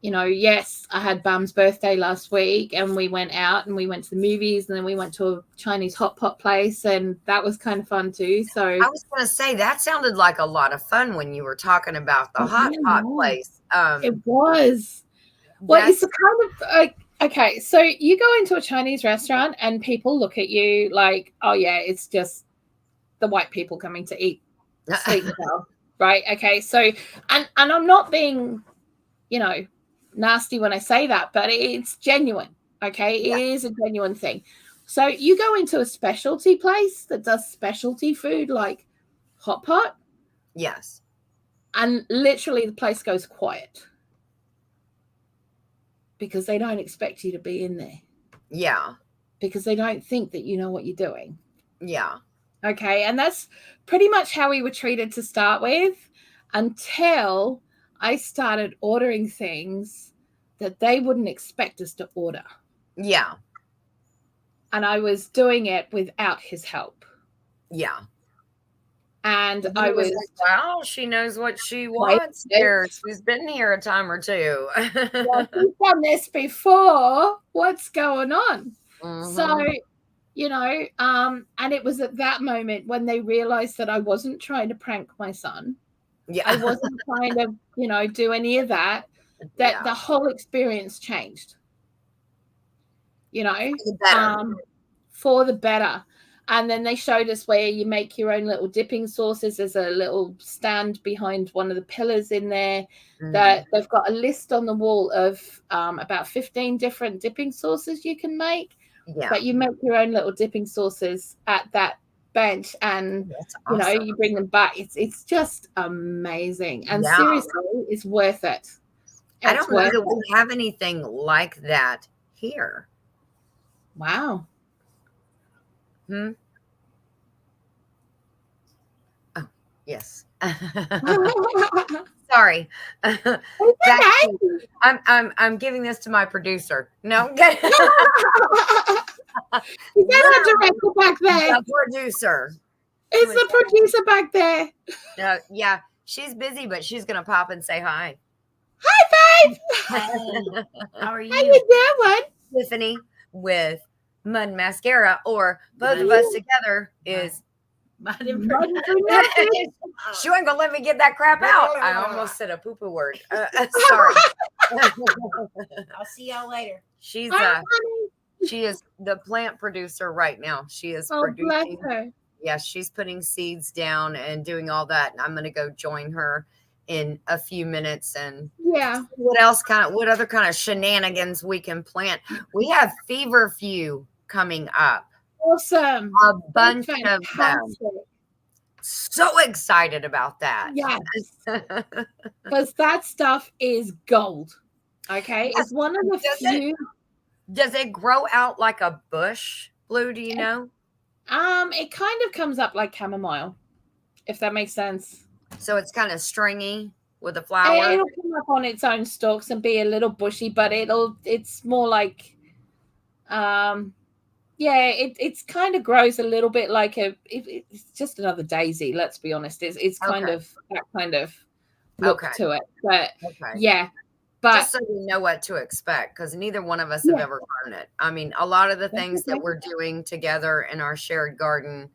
You know, yes, I had Bam's birthday last week and we went out and we went to the movies and then we went to a Chinese hot pot place and that was kind of fun too. So I was going to say that sounded like a lot of fun when you were talking about the hot pot place. It was. Well, it's the kind of okay, so you go into a Chinese restaurant and people look at you like, oh yeah, it's just the white people coming to eat sweet and sour, right? Okay, so and I'm not being, you know, nasty when I say that, but it's genuine. Okay, it is a genuine thing. So you go into a specialty place that does specialty food like hot pot. Yes. And literally the place goes quiet. Because they don't expect you to be in there. Yeah. Because they don't think that you know what you're doing. Yeah. Okay. And that's pretty much how we were treated to start with until I started ordering things that they wouldn't expect us to order. Yeah. And I was doing it without his help. Yeah. And I was like, wow, she knows what she wants here. She's been here a time or two. Well, she's done this before. What's going on? So, you know, and it was at that moment when they realized that I wasn't trying to prank my son. Yeah. I wasn't trying to, you know, do any of that, that the whole experience changed. You know, for the better. And then they showed us where you make your own little dipping sauces. There's a little stand behind one of the pillars in there that they've got a list on the wall of about 15 different dipping sauces you can make. Yeah. But you make your own little dipping sauces at that bench and, you know, you bring them back. It's just amazing. And seriously, it's worth it. I don't know that we have anything like that here. Wow. Oh, yes. Sorry. I'm giving this to my producer. No, get Is that a director back there? The producer. Is the producer back there? Yeah, she's busy, but she's gonna pop and say hi. Hi, babe. How are you? How you doing? Tiffany with Mud Mascara, or both of us together is Mud Mud and and Brunette. she ain't gonna let me get that crap out. I almost said a poo-poo word. Sorry. I'll see y'all later. She's Bye, she is the plant producer right now. She is oh, bless producing. her. Yeah, she's putting seeds down and doing all that. And I'm gonna go join her in a few minutes and Yeah. what other kind of shenanigans we can plant. We have feverfew coming up. Awesome. A bunch That's of them. fantastic. So excited about that. Yes. Because that stuff is gold. Okay. It's one of the few. Does it grow out like a bush, Blue? Do you know? It kind of comes up like chamomile, if that makes sense. So it's kind of stringy with a flower. It'll come up on its own stalks and be a little bushy, but it's more like it's kind of grows a little bit like it's just another daisy, let's be honest. It's kind of that kind of look to it. But yeah. But just so we know what to expect, because neither one of us have ever grown it. I mean, a lot of the things that we're doing together in our shared garden,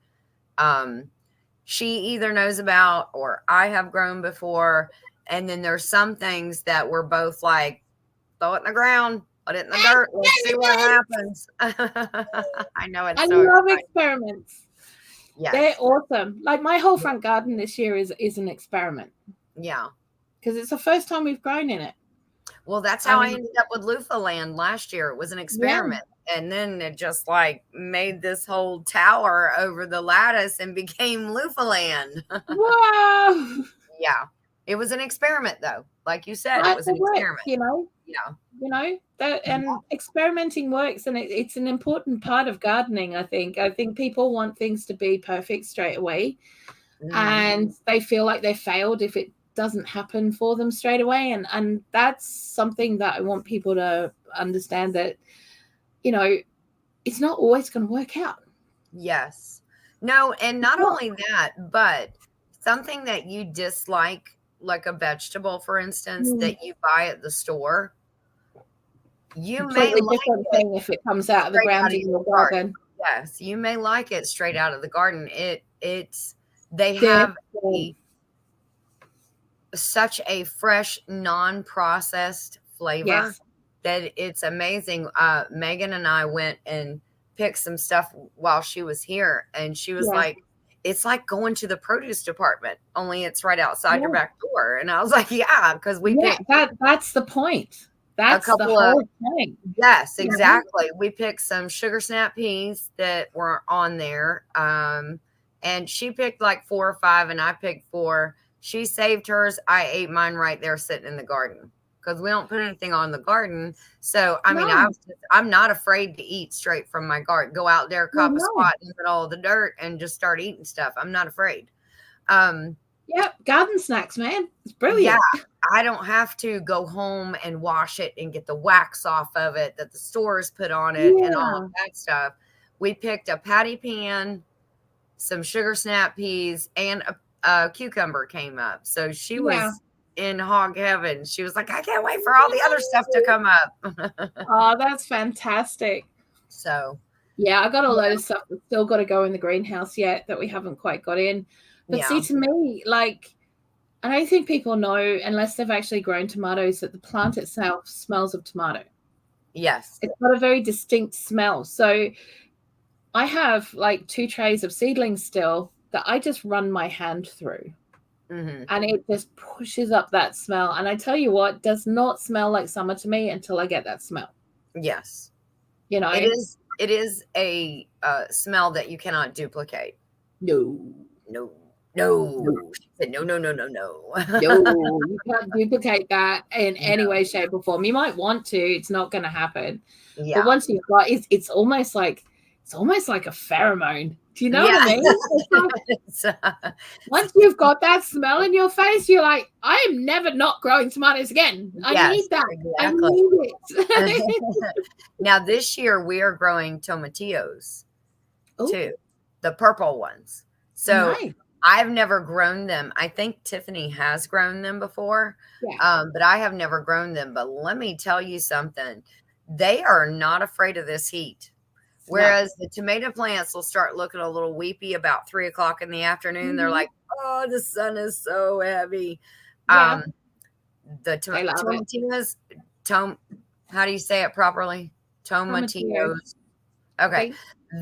she either knows about or I have grown before. And then there's some things that we're both like, throw it in the ground, put it in the dirt, let's see what happens. I know it's I so love exciting. Experiments. Yes. They're awesome. Like my whole front garden this year is an experiment. Yeah. Because it's the first time we've grown in it. Well, that's how I ended up with loofah land last year. It was an experiment. Yeah. And then it just like made this whole tower over the lattice and became loofah land. Wow. Yeah. It was an experiment though. Like you said, it was an experiment. You know? Yeah. You know, that and experimenting works, and it's an important part of gardening, I think. I think people want things to be perfect straight away. And they feel like they failed if it doesn't happen for them straight away, and that's something that I want people to understand, that it's not always going to work out. Yes. No, and not only that, but something that you dislike, like a vegetable, for instance, that you buy at the store, you may like it if it comes out of the ground in your garden. Yes, you may like it straight out of the garden. They have such a fresh, non-processed flavor that it's amazing. Megan and I went and picked some stuff while she was here, and she was like, it's like going to the produce department, only it's right outside your back door. And I was like, yeah, because we picked that's the point. That's the whole thing. Yes, exactly. We picked some sugar snap peas that were on there. And she picked like 4 or 5, and I picked 4. She saved hers. I ate mine right there sitting in the garden, because we don't put anything on the garden. So, I mean, I'm not afraid to eat straight from my garden. Go out there, cop a spot in the middle of the dirt and just start eating stuff. I'm not afraid. Garden snacks, man. It's brilliant. Yeah, I don't have to go home and wash it and get the wax off of it that the stores put on it and all of that stuff. We picked a patty pan, some sugar snap peas, and a cucumber came up. So she was in hog heaven. She was like, I can't wait for all the other stuff to come up. Oh, that's fantastic. So I got a load of stuff that's still got to go in the greenhouse yet that we haven't quite got in. But see, to me, like, I don't think people know, unless they've actually grown tomatoes, that the plant itself smells of tomato. Yes. It's got a very distinct smell. So I have like 2 trays of seedlings still that I just run my hand through. And it just pushes up that smell. And I tell you what, does not smell like summer to me until I get that smell. Yes. It is a smell that you cannot duplicate. No. She said, no. No, you can't duplicate that in any way, shape, or form. You might want to. It's not going to happen. Yeah. But once you've got, it's almost like a pheromone. Do you know what I mean? Once you've got that smell in your face, you're like, I am never not growing tomatoes again. I need that. Exactly. I need it. Now, this year we are growing tomatillos too, the purple ones. So I've never grown them. I think Tiffany has grown them before, but I have never grown them. But let me tell you something. They are not afraid of this heat. Whereas the tomato plants will start looking a little weepy about 3 o'clock in the afternoon. They're like, oh, the sun is so heavy. Yeah. The tomatillos, how do you say it properly? Tomatillos. Okay.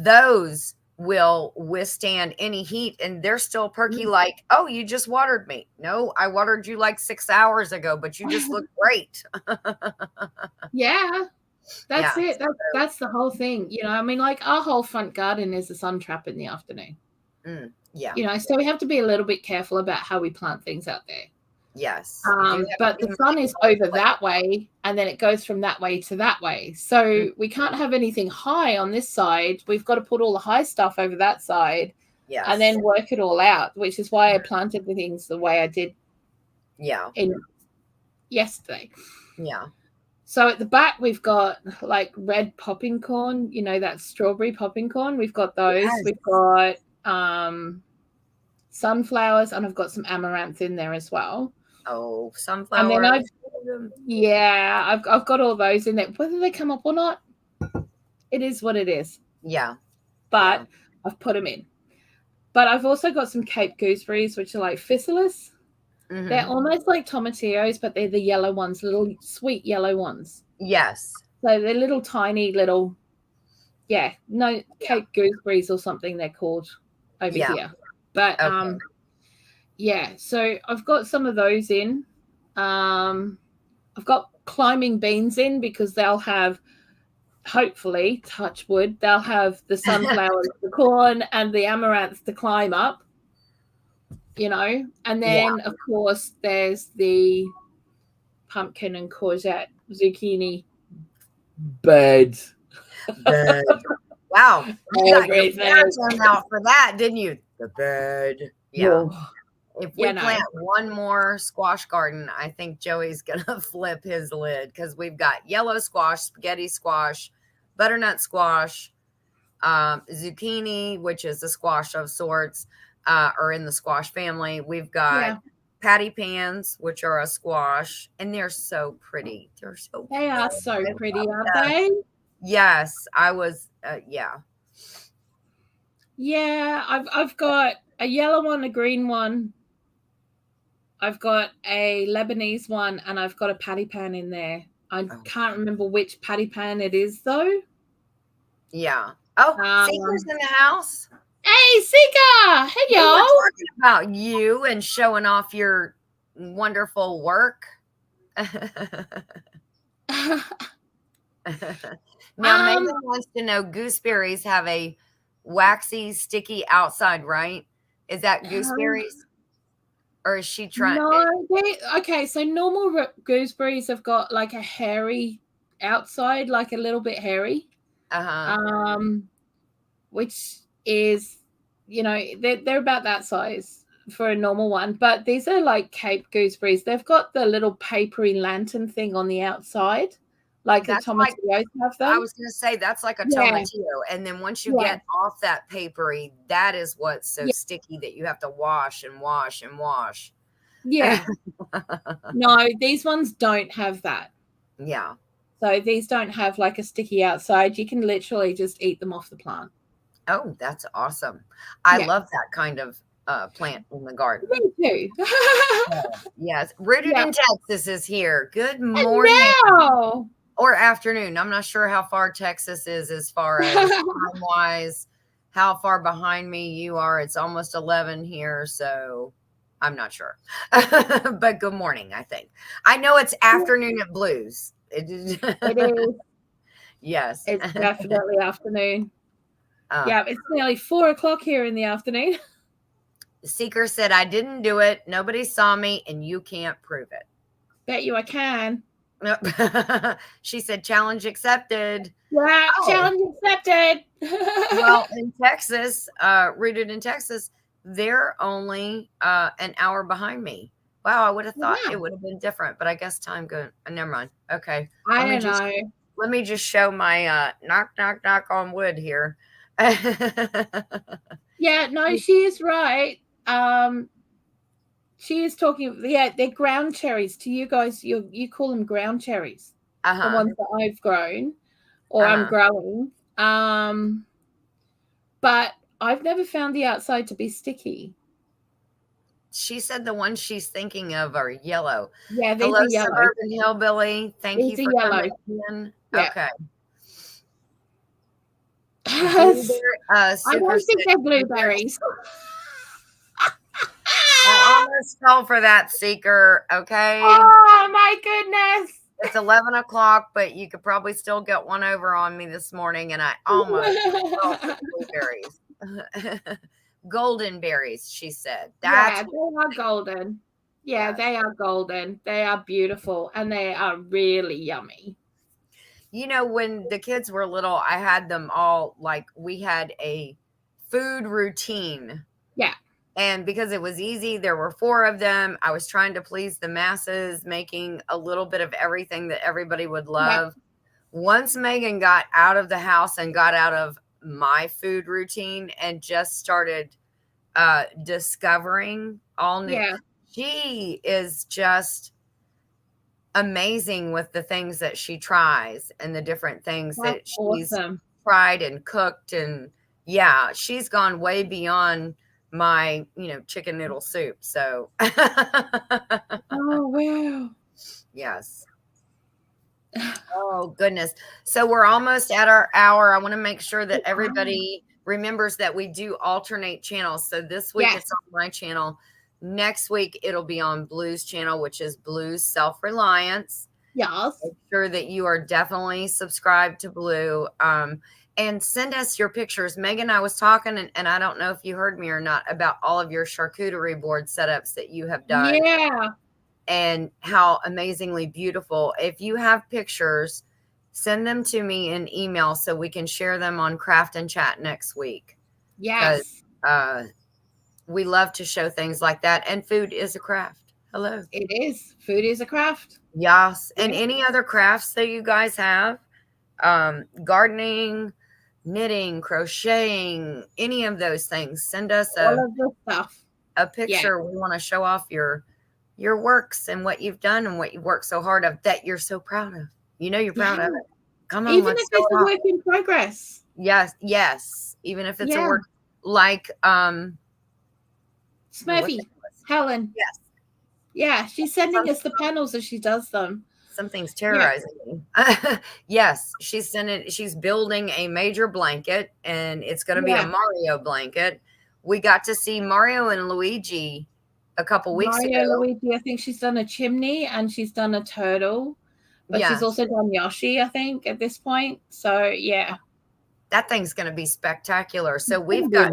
Those will withstand any heat, and they're still perky like, oh, you just watered me. No, I watered you like 6 hours ago, but you just look great. Yeah. That's it. That's the whole thing. You know, I mean, like our whole front garden is a sun trap in the afternoon. Yeah. You know, so we have to be a little bit careful about how we plant things out there. Yes. But the sun is over that way, and then it goes from that way to that way. So we can't have anything high on this side. We've got to put all the high stuff over that side, and then work it all out, which is why I planted the things the way I did. Yeah. Yesterday. Yeah. So at the back, we've got like red popping corn, you know, that strawberry popping corn. We've got those. Yes. We've got sunflowers, and I've got some amaranth in there as well. Oh, sunflowers. And then I've got all those in there. Whether they come up or not, it is what it is. Yeah. But I've put them in. But I've also got some Cape gooseberries, which are like physalis. Mm-hmm. They're almost like tomatillos, but they're the yellow ones, little sweet yellow ones. Yes. So they're little tiny little, Cape gooseberries or something they're called over here. But so I've got some of those in. I've got climbing beans in because they'll have, hopefully, touch wood, they'll have the sunflowers, the corn, and the amaranth to climb up. You know, and then of course there's the pumpkin and courgette, zucchini beds. Wow, you got your parents out for that, didn't you? The bed. Yeah. If we plant one more squash garden, I think Joey's gonna flip his lid because we've got yellow squash, spaghetti squash, butternut squash, zucchini, which is a squash of sorts. Or in the squash family. We've got patty pans, which are a squash, and they're so pretty. They are so pretty, aren't they? Yes, I was. Yeah, I've got a yellow one, a green one. I've got a Lebanese one, and I've got a patty pan in there. I can't remember which patty pan it is, though. Yeah. Oh, Seeker's in the house. Hey, Sika! Hey, y'all. We were talking about you and showing off your wonderful work. Now, Megan wants to know, gooseberries have a waxy, sticky outside, right? Is that gooseberries? Or is she trying? No, okay, so normal gooseberries have got like a hairy outside, like a little bit hairy. Which is, you know, they're about that size for a normal one, but these are like Cape gooseberries. They've got the little papery lantern thing on the outside, like the tomatillos have them. I was going to say that's like a tomatillo, and then once you get off that papery, that is what's so sticky that you have to wash and wash and wash. Yeah. No, these ones don't have that. Yeah. So these don't have like a sticky outside. You can literally just eat them off the plant. Oh, that's awesome. I love that kind of plant in the garden. Me too. Yes. Rooted in Texas is here. Good morning. Or afternoon. I'm not sure how far Texas is as far as time-wise, how far behind me you are. It's almost 11 here, so I'm not sure. But good morning, I think. I know it's afternoon at Blue's. It is. Yes. It's definitely afternoon. It's nearly 4 o'clock here in the afternoon. Seeker said, I didn't do it. Nobody saw me, and you can't prove it. Bet you I can. She said, challenge accepted. Yeah, challenge accepted. Well, in Texas, rooted in Texas, they're only an hour behind me. Wow, I would have thought it would have been different, but I guess time goes. Never mind. Okay. I don't know. Let me just show my knock, knock, knock on wood here. Yeah, no, she is right. She is talking. Yeah, they're ground cherries. To you guys, you call them ground cherries. The ones that I've grown or I'm growing. But I've never found the outside to be sticky. She said the ones she's thinking of are yellow. Yeah, these Hello, are yellow. Suburban Hillbilly. Thank These you are for yellow. coming in. Yeah. Okay. I don't think they're blueberries. I almost fell for that, Seeker. Okay. Oh my goodness. It's 11 o'clock, but you could probably still get one over on me this morning, and I almost fell for blueberries. Golden berries, she said. Yeah, they are golden. Yeah, Yes. they are golden. They are beautiful, and they are really yummy. You know, when the kids were little, I had them all, like, we had a food routine. Yeah. And because it was easy, there were 4 of them. I was trying to please the masses, making a little bit of everything that everybody would love. Yeah. Once Megan got out of the house and got out of my food routine and just started discovering all new, she is just amazing with the things that she tries and the different things that she's tried and cooked. And yeah, she's gone way beyond my, chicken noodle soup. So oh wow. Yes. Oh goodness. So we're almost at our hour. I want to make sure that everybody remembers that we do alternate channels. So this week it's on my channel. Next week it'll be on Bloo's channel, which is Bloo's Self-Reliance. Yes. Make sure that you are definitely subscribed to Bloo. And send us your pictures. Megan, I was talking, and I don't know if you heard me or not, about all of your charcuterie board setups that you have done. Yeah. And how amazingly beautiful. If you have pictures, send them to me in email so we can share them on Craft and Chat next week. Yes. We love to show things like that. And food is a craft. Hello. It is. Food is a craft. Yes. And any other crafts that you guys have? Gardening, knitting, crocheting, any of those things. Send us all of the stuff. A picture. Yeah. We want to show off your works and what you've done and what you worked so hard of that you're so proud of. You're proud of it. Come on. Even if it's a work in progress. Yes. Yes. Even if it's a work like Smurfy, Helen. Yes. Yeah. She's sending us the panels as she does them. Something's terrorizing me. Yes. She's building a major blanket, and it's going to be a Mario blanket. We got to see Mario and Luigi a couple weeks ago. Luigi, I think she's done a chimney and she's done a turtle, but she's also done Yoshi, I think, at this point. So yeah, that thing's going to be spectacular. So we've got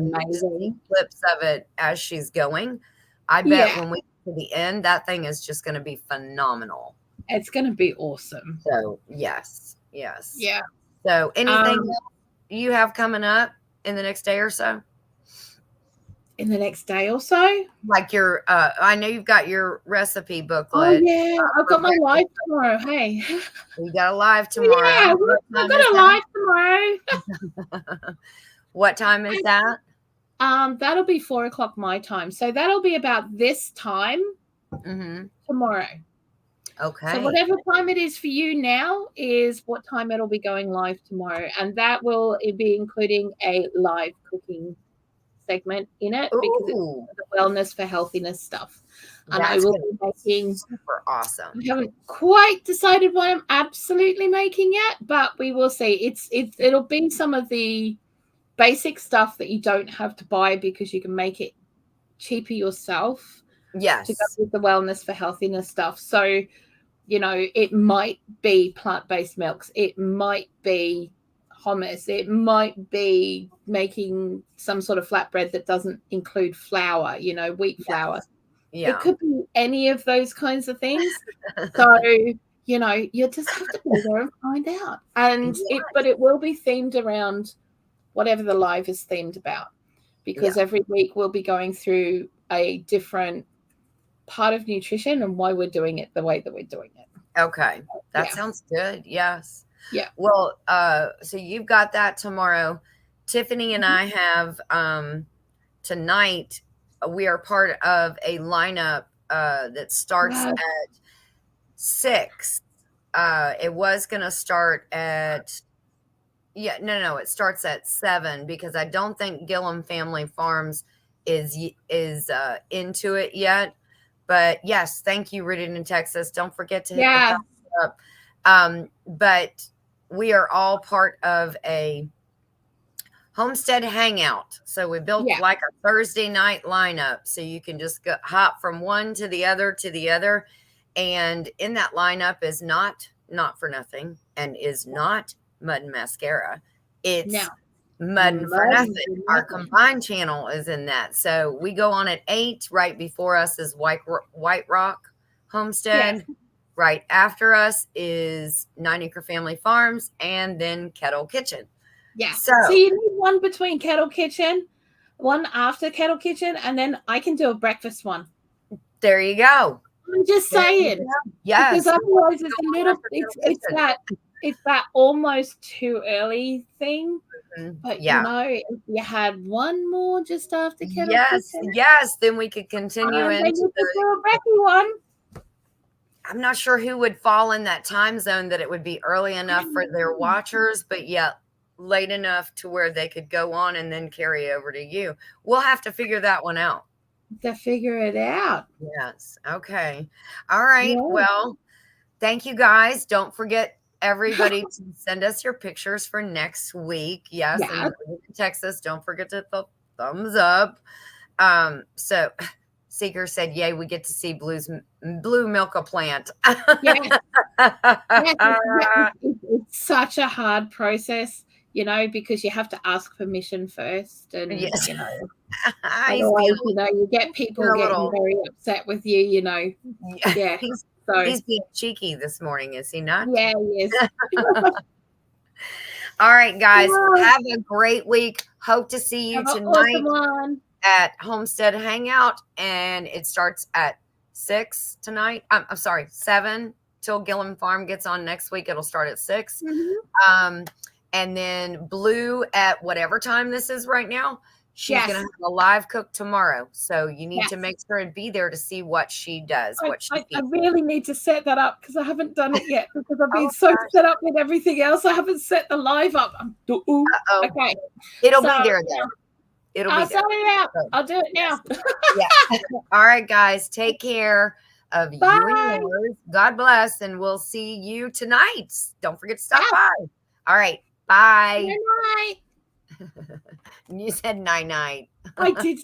clips of it as she's going. I bet when we get to the end, that thing is just going to be phenomenal. It's going to be awesome. So yes. Yeah. So anything else you have coming up in the next day or so? In the next day or so, like your I know you've got your recipe booklet. Oh yeah, I've got my live tomorrow. Hey, we got a live tomorrow. Yeah, I've got a live tomorrow. What time is that? That'll be 4:00 my time, so that'll be about this time tomorrow. Okay. So whatever time it is for you now is what time it'll be going live tomorrow, and that will be including a live cooking segment in it because it's the wellness for healthiness stuff. And I will be making super awesome. I haven't quite decided what I'm absolutely making yet, but we will see. It'll be some of the basic stuff that you don't have to buy because you can make it cheaper yourself. Yes. To go with the wellness for healthiness stuff. So, it might be plant-based milks. It might be hummus. It might be making some sort of flatbread that doesn't include flour, wheat flour. Yeah. It could be any of those kinds of things. So, you just have to go there and find out. And but it will be themed around whatever the live is themed about, because every week we'll be going through a different part of nutrition and why we're doing it the way that we're doing it. Okay. That sounds good. Yes. Yeah. Well, so you've got that tomorrow. Tiffany and I have tonight. We are part of a lineup that starts at 6. It was going to start at Yeah, no, it starts at 7 because I don't think Gillum Family Farms is into it yet. But yes, thank you, Rooted in Texas. Don't forget to hit the Yeah. thumbs up. But we are all part of a homestead hangout. So we built like a Thursday night lineup. So you can just hop from one to the other to the other. And in that lineup is not for nothing and is not Mud and Mascara. It's Mud and for Nothing. Our combined channel is in that. So we go on at 8. Right before us is White Rock Homestead. Yeah. Right after us is 9 Acre Family Farms and then Kettle Kitchen. Yeah. So you need one between Kettle Kitchen, one after Kettle Kitchen, and then I can do a breakfast one. There you go. I'm just saying. Yes. Because otherwise it's a little it's that almost too early thing. But you know, if you had one more just after Kettle Kitchen. Yes, then we could continue into the breakfast one. I'm not sure who would fall in that time zone that it would be early enough for their watchers, but yet late enough to where they could go on and then carry over to you. We'll have to figure that one out. To figure it out. Yes. Okay. All right. Yeah. Well, thank you guys. Don't forget everybody to send us your pictures for next week. Yes. Yeah. And in Texas, don't forget to thumbs up. So Seeker said, yay, we get to see Blue milk a plant. Yes. It's such a hard process, you know, because you have to ask permission first. And, you know, otherwise, you know, you get people getting very upset with you, you know. Yeah. He's being cheeky this morning, is he not? Yeah, he is. All right, guys. Have a great week. Hope to see you tonight. At Homestead Hangout, and it starts at 6 tonight. I'm sorry, 7 till Gillum Farm gets on next week. It'll start at 6. Mm-hmm. And then Blue at whatever time this is right now. She's going to have a live cook tomorrow. So you need to make sure and be there to see what she does. I really need to set that up because I haven't done it yet because I've been so set up with everything else. I haven't set the live up. Okay. It'll be there then. I'll set it out. I'll do it now. Yeah. All right, guys. Take care of you and yours. God bless, and we'll see you tonight. Don't forget to stop by. All right. Bye. Good night. You said night. I did